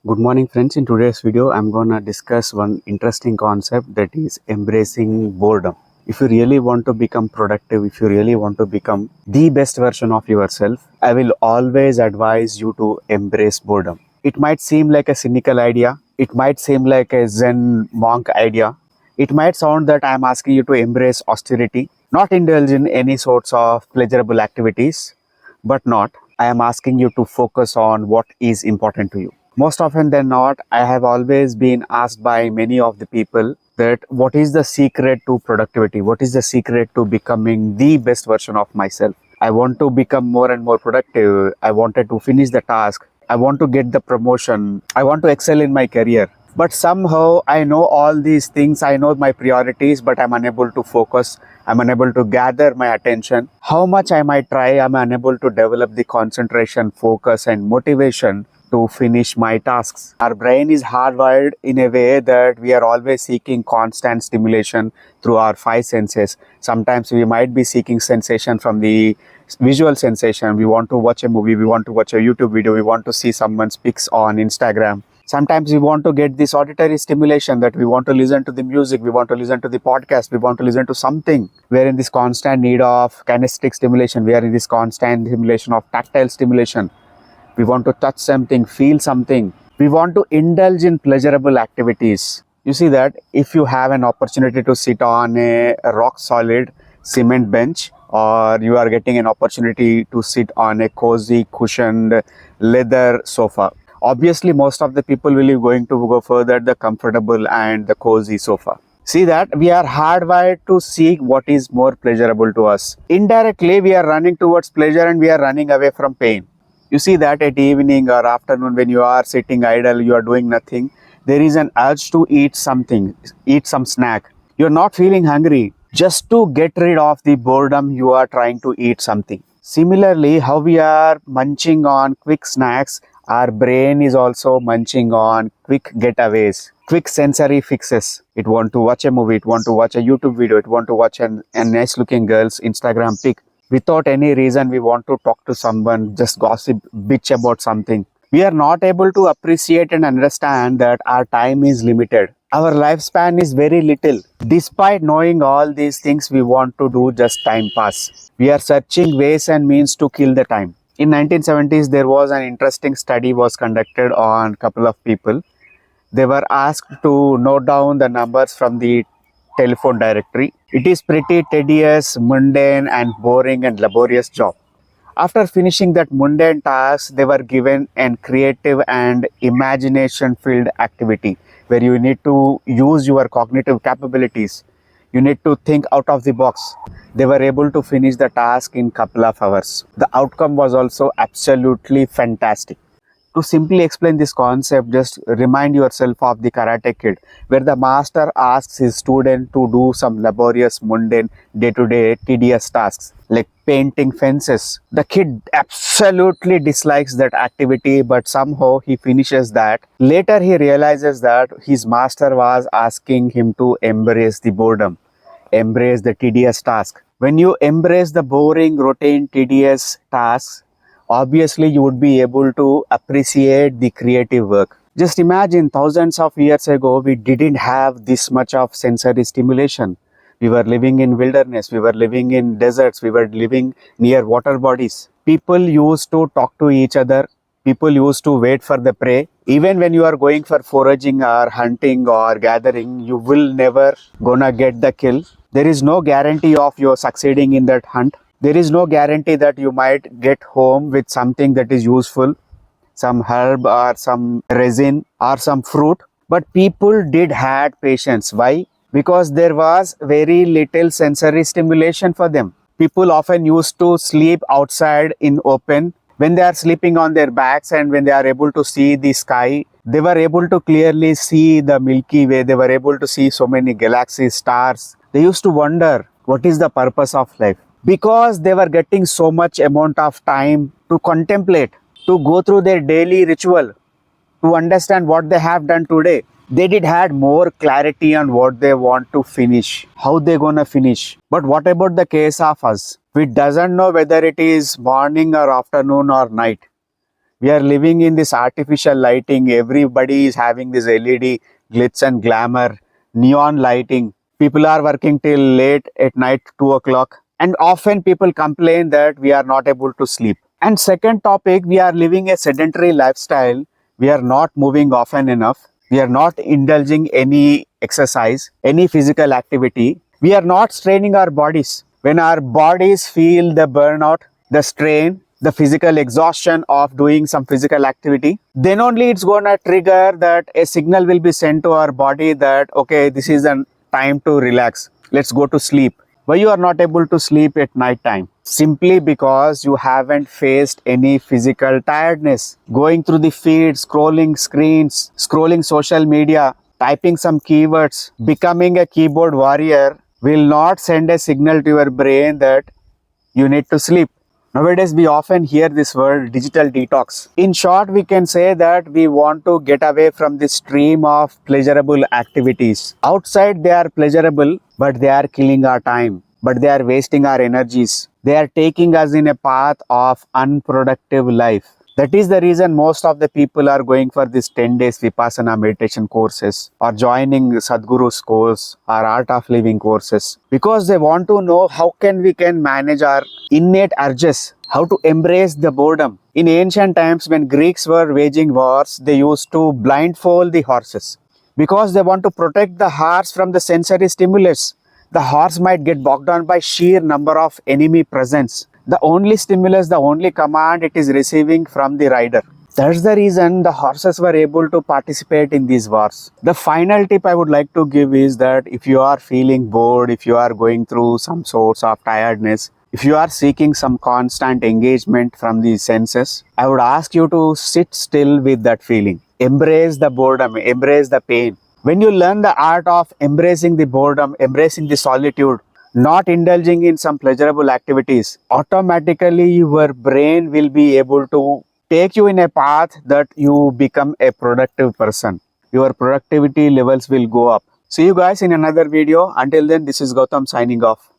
Good morning friends. In today's video, I'm gonna discuss one interesting concept, that is embracing boredom. If you really want to become productive, if you really want to become the best version of yourself, I will always advise you to embrace boredom. It might seem like a cynical idea. It might seem like a Zen monk idea. It might sound that I'm asking you to embrace austerity, not indulge in any sorts of pleasurable activities, but not. I am asking you to focus on what is important to you. Most often than not, I have always been asked by many of the people that what is the secret to productivity? What is the secret to becoming the best version of myself? I want to become more and more productive. I wanted to finish the task. I want to get the promotion. I want to excel in my career. But somehow I know all these things. I know my priorities, but I'm unable to focus. I'm unable to gather my attention. How much I might try, I'm unable to develop the concentration, focus, and motivation to finish my tasks. Our brain is hardwired in a way that we are always seeking constant stimulation through our five senses. Sometimes we might be seeking sensation from the visual sensation. We want to watch a movie, we want to watch a YouTube video, we want to see someone's pics on Instagram. Sometimes we want to get this auditory stimulation, that we want to listen to the music, we want to listen to the podcast, we want to listen to something. We are in this constant need of kinesthetic stimulation. We are in this constant stimulation of tactile stimulation. We want to touch something, feel something. We want to indulge in pleasurable activities. You see that if you have an opportunity to sit on a rock solid cement bench, or you are getting an opportunity to sit on a cozy cushioned leather sofa, obviously most of the people will be going to go further the comfortable and the cozy sofa. See that we are hardwired to seek what is more pleasurable to us. Indirectly, we are running towards pleasure and we are running away from pain. You see that at evening or afternoon, when you are sitting idle, you are doing nothing, there is an urge to eat something, eat some snack. You're not feeling hungry. Just to get rid of the boredom, you are trying to eat something. Similarly, how we are munching on quick snacks, our brain is also munching on quick getaways, quick sensory fixes. It want to watch a movie, it want to watch a YouTube video, it want to watch a nice looking girl's Instagram pic. Without any reason, we want to talk to someone, just gossip, bitch about something. We are not able to appreciate and understand that our time is limited. Our lifespan is very little. Despite knowing all these things, we want to do just time pass. We are searching ways and means to kill the time. In 1970s, there was an interesting study was conducted on a couple of people. They were asked to note down the numbers from the telephone directory. It is pretty tedious, mundane, and boring and laborious job. After finishing that mundane task, they were given a creative and imagination-filled activity where you need to use your cognitive capabilities. You need to think out of the box. They were able to finish the task in a couple of hours. The outcome was also absolutely fantastic. To simply explain this concept, just remind yourself of the Karate Kid, where the master asks his student to do some laborious, mundane, day-to-day, tedious tasks like painting fences. The kid absolutely dislikes that activity, but somehow he finishes that. Later, he realizes that his master was asking him to embrace the boredom, embrace the tedious task. When you embrace the boring, routine, tedious tasks, obviously you would be able to appreciate the creative work. Just imagine, thousands of years ago, we didn't have this much of sensory stimulation. We were living in wilderness, we were living in deserts, we were living near water bodies. People used to talk to each other. People used to wait for the prey. Even when you are going for foraging or hunting or gathering, you will never gonna get the kill. There is no guarantee of you succeeding in that hunt. There is no guarantee that you might get home with something that is useful, some herb or some resin or some fruit. But people did had patience. Why? Because there was very little sensory stimulation for them. People often used to sleep outside in open. When they are sleeping on their backs and when they are able to see the sky, they were able to clearly see the Milky Way. They were able to see so many galaxies, stars. They used to wonder, what is the purpose of life? Because they were getting so much amount of time to contemplate, to go through their daily ritual, to understand what they have done today. They did had more clarity on what they want to finish, how they gonna finish. But what about the case of us? We doesn't know whether it is morning or afternoon or night. We are living in this artificial lighting. Everybody is having this LED glitz and glamour, neon lighting. People are working till late at night, 2 o'clock. And often people complain that we are not able to sleep. And second topic, we are living a sedentary lifestyle. We are not moving often enough. We are not indulging any exercise, any physical activity. We are not straining our bodies. When our bodies feel the burnout, the strain, the physical exhaustion of doing some physical activity, then only it's going to trigger that a signal will be sent to our body that, okay, this is a time to relax. Let's go to sleep. Why you are not able to sleep at night time? Simply because you haven't faced any physical tiredness. Going through the feed, scrolling screens, scrolling social media, typing some keywords, becoming a keyboard warrior will not send a signal to your brain that you need to sleep. Nowadays, we often hear this word digital detox. In short, we can say that we want to get away from the stream of pleasurable activities. Outside, they are pleasurable, but they are killing our time, but they are wasting our energies. They are taking us in a path of unproductive life. That is the reason most of the people are going for this 10 days Vipassana meditation courses or joining Sadhguru's course or Art of Living courses, because they want to know how we can manage our innate urges, how to embrace the boredom. In ancient times, when Greeks were waging wars, they used to blindfold the horses because they want to protect the horse from the sensory stimulus. The horse might get bogged down by sheer number of enemy presence. The only stimulus, the only command it is receiving from the rider. That's the reason the horses were able to participate in these wars. The final tip I would like to give is that if you are feeling bored, if you are going through some sorts of tiredness, if you are seeking some constant engagement from the senses, I would ask you to sit still with that feeling. Embrace the boredom, embrace the pain. When you learn the art of embracing the boredom, embracing the solitude, not indulging in some pleasurable activities, automatically your brain will be able to take you in a path that you become a productive person. Your productivity levels will go up. See you guys in another video. Until then, this is Gautam signing off.